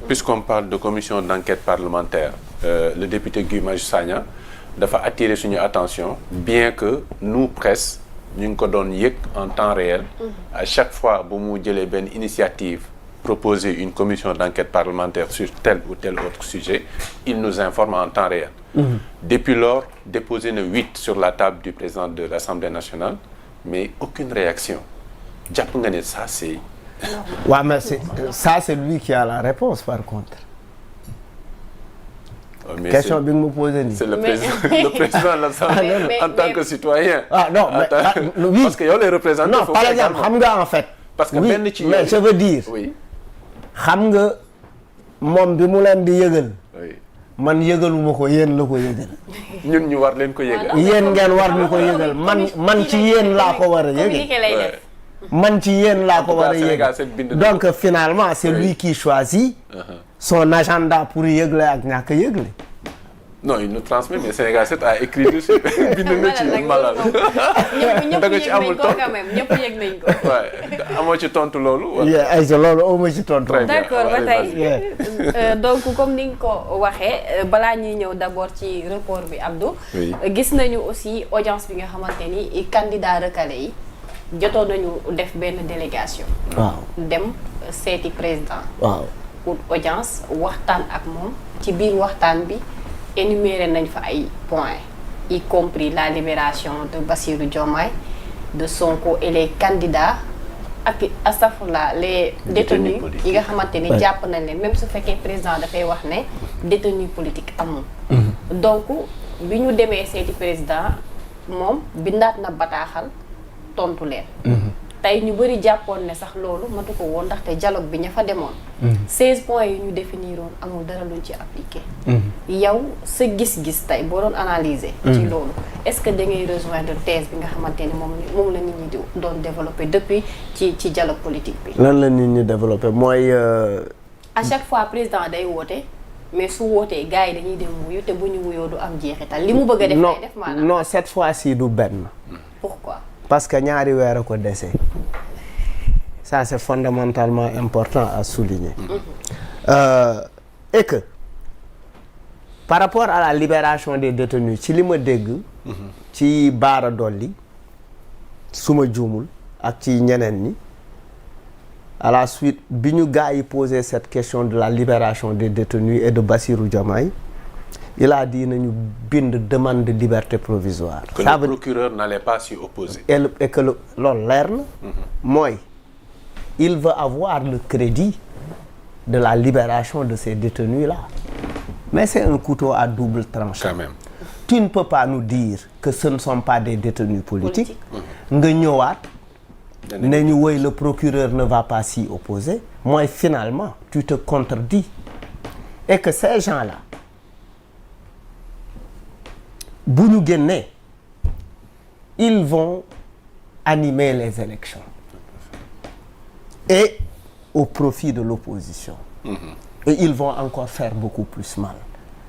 Puisqu'on parle de commission d'enquête parlementaire, le député Guy Marius Sagna dafa attirer suñu attention, bien que nous presse ñu ngi ko doon yëg en temps réel. À chaque fois bu mu jëlee benn initiative proposer une commission d'enquête parlementaire sur tel ou tel autre sujet, il nous informe en temps réel. Depuis lors, déposé na 8 sur la table du président de l'Assemblée nationale, mais aucune réaction. Jàpp nga ne ça c'est... Ouais, mais c'est lui qui a la réponse par contre. Mais question bi nga ma posé nii. C'est le président de l'Assemblée en tant que citoyen. Ah non, mais oui. Parce que yow les représentants. Non, par exemple, xam nga en fait. Parce que oui, benn ci mais je veux dire. Oui. xam nga moom bi mu leen di yëgal. Oui. man yëgaluma ko yéen la ko yëgal. ñun ñu war leen ko yëgal. yéen ngeen war ñu ko yëgal man ci yéen laa ko war a yëgal. man ci yéen laa ko war a yëgal. donc finalement c'est lui qui choisit son agenda pour yëgle ak ñàkk yëgle. Non, il nous transmet, mais Sénégal 7 a écrit dessus. bind na ci malal. ñëpp yëg nañ ko quand même ñëpp yëg nañ ko. Ouais, amoo ci tontu loolu. ay loolu amoo ci tontu. D'accord ba tey donc comme ni nga ko waxee balaa ñuy ñëw d'abord ci report bi Abdou. gis nañu aussi audience bi nga xamante ni candidat recalé yi jotoon nañu def benn délégation. waaw dem seeti président. waaw pour audience waxtaan ak moom ci biir waxtaan bi. énuméré nañ fa ay points y compris la libération de Bassirou Diomaye de Sonko et les candidats ak astafurlah les détenus yi nga xamante ni jàpp nañ leen même su fekkee président dafay wax ne détenu politique amul donc bi ñu demee seeti président moom bindaat na bataaxal tontu leen tey ñu bëri jàppoon ne sax loolu matu ko woon ndaxte dialogue bi ña fa demoon 16 points yi ñu définiroon amul dara luñ ci appliqué yow sa gis-gis tey boo doon analyser ci loolu est-ce que da ngay rejoindre thèse bi nga xamante ni moom la nit ñi di doon développé depuis ci dialogue politique bi lan la nit ñi développé mooy à chaque fois président day woote mais su wootee gars yi dañuy dem wuyu te bu ñu wuyoo du am jeexital li mu bëgg a def lay def maanaam non cette fois-ci du benn pourquoi parce que ñaari weer a ko dese ça c'est fondamentalement important à souligner et que par rapport à la libération des détenus ci li ma dégg ci Bara Dolly suma juumul ak ci ñeneen ñi à la suite bi ñu gars yi posé cette question de la libération des détenus et de Bassirou Diomaye il a dit nañu bind demande de liberté provisoire. Que le procureur n'allait pas s'y opposer. Et que loolu leer na. mooy il veut avoir le crédit de la libération de ces détenus là. Mais c'est un couteau à double tranchant. Quand même. Tu ne peux pas nous dire que ce ne sont pas des détenus politiques. nga ñëwaat. ne ñu woy le procureur ne va pas s'y opposer. mooy finalement tu te contredis. et que ces gens-là. bu ñu génnee ils vont animer les élections et au profit de l'opposition et ils vont encore faire beaucoup plus mal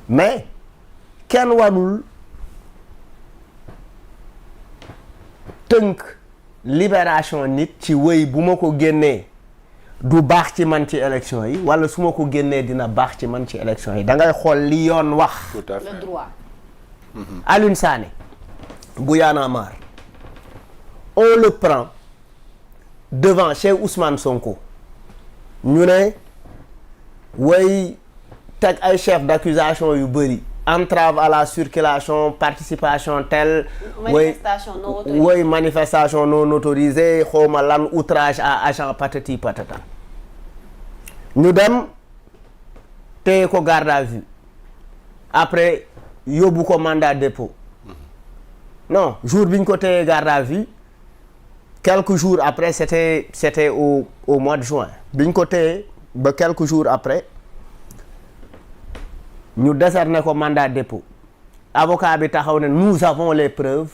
mais kenn warul tënk libération nit ci wéy bu ma ko génnee du baax ci man ci élection yi wala su ma ko génnee dina baax ci man ci élection yi da ngay xool li yoon wax. Tout à fait. le droit. Alioune Sané bu Y'en a marre on le prend devant chez Ousmane Sonko ñu ne way teg ay chef d'accusation yu bëri entrave à la circulation participation telle way manifestation non autorisée xawma lan outrage à agent patati patata ñu dem téye ko garde à vue après yóbbu ko mandat dépôt non jour bi ñu ko téye garde à vue quelques jours après c'était au mois de juin bi ñu ko téye ba quelques jours après ñu décerné ko mandat dépôt avocat bi taxaw ne nous avons les preuves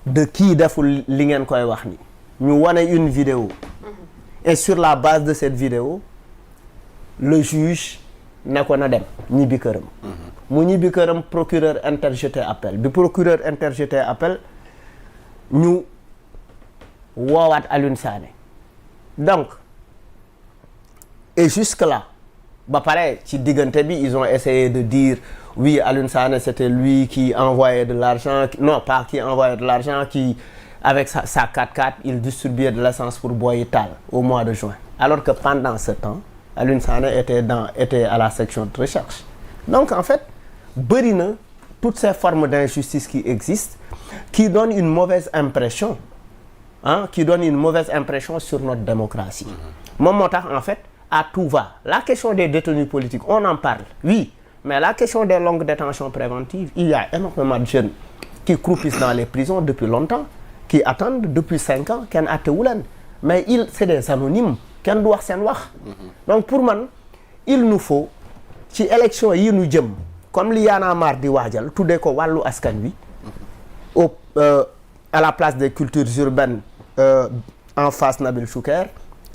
de kii deful li ngeen koy wax ni ñu wane une vidéo et sur la base de cette vidéo le juge ne ko na dem ñibbi këram mu ñibbi këram procureur interjeté appel bi procureur interjeté appel ñu woowaat Alioune Sané donc et jusque là ba pare ci diggante bi ils ont essayé de dire oui Alioune Sané c'était lui qui envoyait de l'argent non pas qui envoyait de l'argent qui avec sa 4x4 il distribuait de l'essence pour Boy Tal au mois de juin alors que pendant ce temps Alioune Sané était à la section de recherche donc en fait bëri na toutes ces formes d'injustice qui existent qui donnent une mauvaise impression sur notre démocratie moom moo tax en fait à tout va la question des détenus politiques on en parle oui mais la question des longues détentions préventives il y a énormément de jeunes qui croupissent dans les prisons depuis longtemps qui attendent depuis 5 ans kenn attewu leen mais c'est des anonymes kenn du wax seen wax donc pour man il nous faut ci élection yi ñu jëm comme li Y'en a marre di waajal tuddee ko wàllu askan wi à la place des cultures urbaines en face Nabil Choucair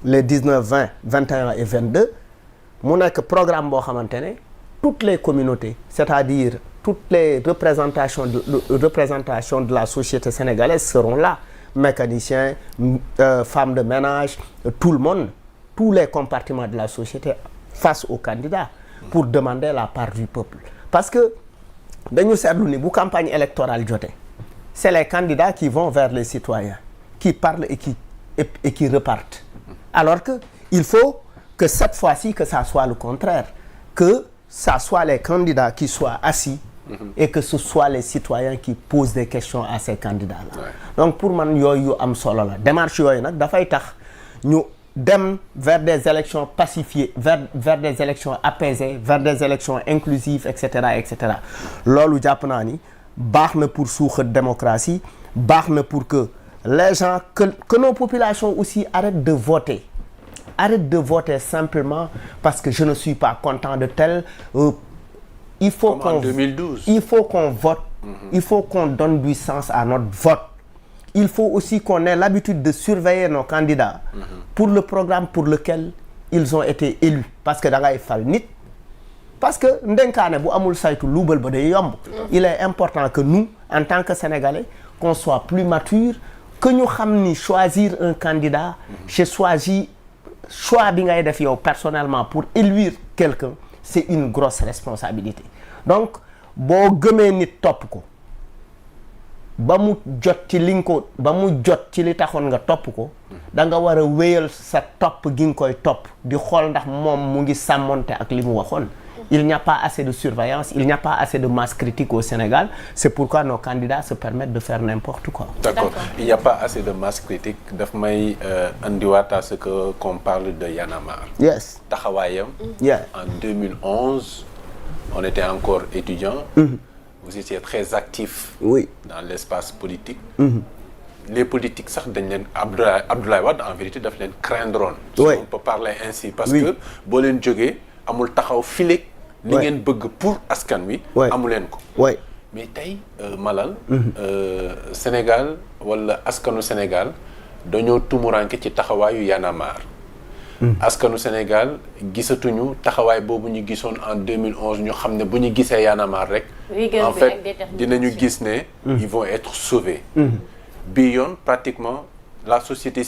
les 19 20 21 et 22 mu nekk programme boo xamante ne toutes les communautés c'est-à-dire toutes les représentations de la société sénégalaise seront là mécaniciens femmes de ménage tout le monde tous les compartiments de la société face aux candidats pour demander la part du peuple parce que dañu seetlu ni bu campagne électorale jotee c'est les candidats qui vont vers les citoyens qui parlent et qui repartent alors que il faut que cette fois-ci que ça soit le contraire que ça soit les candidats qui soient assis et que ce soit les citoyens qui posent des questions à ces candidats-là donc pour man yooyu am solo la démarche yooyu nag dafay tax ñu dem vers des élections pacifiées vers des élections apaisées vers des élections inclusives etc. loolu jàpp naa ni baax na pour suuxat démocratie baax na pour que les gens que nos populations aussi arrêtent de voter simplement parce que je ne suis pas content de tel il faut en 2012 il faut qu'on vote il faut qu'on donne du sens à notre vote il faut aussi qu'on ait l'habitude de surveiller nos candidats pour le programme pour lequel ils ont été élus parce que da ngay fal nit parce que ndenkaane bu amul saytu luubal ba day yomb il est important que nous en tant que Sénégalais qu'on soit plus mature que ñu xam ni choisir un candidat j'ai choisi choix bi ngay def yow personnellement pour élire quelqu'un c'est une grosse responsabilité donc boo gëmee nit topp ko ba mu jot ci li nga ko ba mu jot ci li taxoon nga topp ko da nga war a wéyal sa topp gi nga koy topp di xool ndax moom mu ngi sàmmonte ak li mu waxoon il n'y a pas assez de surveillance il n'y a pas assez de masse critique au Sénégal c'est pourquoi nos candidats se permettent de faire n'importe quoi. D'accord. Il n'y a pas assez de masse critique daf may andiwaat à ce que qu'on parle de Y'en a marre. Yes. taxawaayam. En 2011 on était encore étudiants. Vous étiez très actif. Oui. Dans l'espace politique. Les politiques sax dañ leen Abdoulaye Wade en vérité daf leen craindroon. Oui. On peut parler ainsi parce que boo leen jógee amul taxaw fileeg li ngeen bëgg pour askan wi. amu leen ko. oui mais tey Malal. Sénégal wala askanu Sénégal dañoo tumuranke ci taxawaayu Y'en a marre. askanu Sénégal gisatuñu taxawaay boobu ñu gisoon en 2011 ñu xam ne bu ñu gisee Y'en a marre rek. en fait dinañu gis ne. ils vont être sauvés. bi yoon pratiquement la société